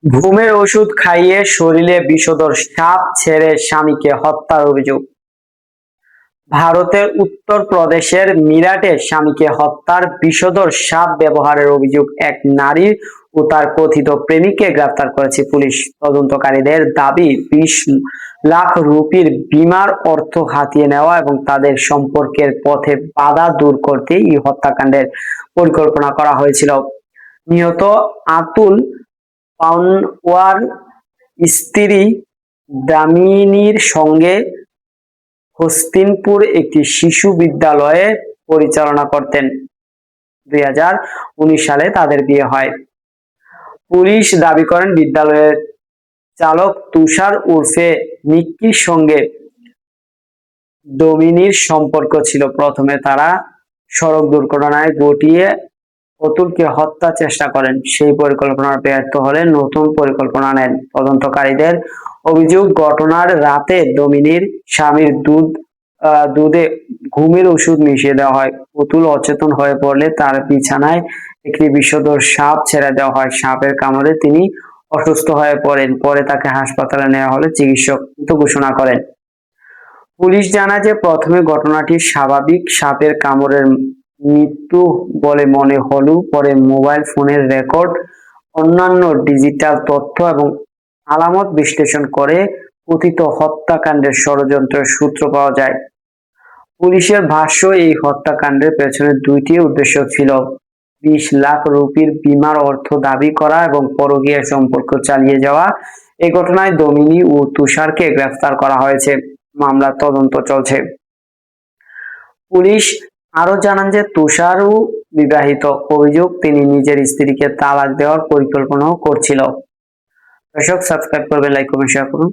ঘুমের ওষুধ খাইয়ে শরীরে বিষধর সাপ ছেড়ে স্বামীকে হত্যার অভিযোগ। ভারতের উত্তর প্রদেশের মিরাটে স্বামীকে হত্যার বিষধর সাপ ব্যবহারের অভিযোগ এক নারী ও তার কথিত প্রেমিককে গ্রেফতার করেছে পুলিশ। তদন্তকারীদের দাবি 20 লাখ রুপির বীমার অর্থ হাতিয়ে নেওয়া এবং তাদের সম্পর্কের পথে বাধা দূর করতে এই হত্যাকাণ্ডের পরিকল্পনা করা হয়েছিল। নিহত আতুল পানওয়ার স্ত্রী দামিনীর সঙ্গে হস্তিনপুর একটি শিশু বিদ্যালয়ে পরিচালনা করতেন। 2019 সালে তাদের বিয়ে হয়। পুলিশ দাবি করেন বিদ্যালয়ের চালক তুষার উর্ফে নিক্কির সঙ্গে ডমিনির সম্পর্ক ছিল। প্রথমে তারা সড়ক দুর্ঘটনায় ঘটিয়ে অতুলকে হত্যা চেষ্টা করেন। সেই পরিকল্পনা ব্যর্থ হলে নতুন পরিকল্পনা নেন। তদন্তকারীদের অভিযোগ, ঘটনার রাতে ডমিনির স্বামীর দুধে ঘুমের ওষুধ মিশিয়ে দেওয়া হয়। অতুল অচেতন হয়ে পড়লে তার বিছানায় একটি বিষধর সাপ ছেড়ে দেওয়া হয়। সাপের কামড়ে তিনি অসুস্থ হয়ে পড়েন। পরে তাকে হাসপাতালে নেওয়া হলে চিকিৎসক মৃত ঘোষণা করেন। পুলিশ জানায় যে প্রথমে ঘটনাটি স্বাভাবিক সাপের কামড়ের মৃত্যু বলে মনে হলেও পরে মোবাইল ফোনের রেকর্ড, অন্যান্য ডিজিটাল তথ্য এবং আলামত বিশ্লেষণ করে কথিত হত্যাকাণ্ডের ষড়যন্ত্রের সূত্র পাওয়া যায়। পুলিশের ভাষ্য, এই হত্যাকাণ্ডের পেছনে দুইটি উদ্দেশ্য ছিল: 20 লাখ রুপির বীমার অর্থ দাবি করা এবং পরকীয়া সম্পর্ক চালিয়ে যাওয়া। এই ঘটনায় ডমিনি ও তুষারকে গ্রেফতার করা হয়েছে। মামলার তদন্ত চলছে। পুলিশ আরো জানান যে তুষারও বিবাহিত। অভিযোগ, তিনি নিজের স্ত্রীকে তালাক দেওয়ার পরিকল্পনাও করছিল। দর্শক, সাবস্ক্রাইব করবেন, লাইক করবেন, শেয়ার করুন।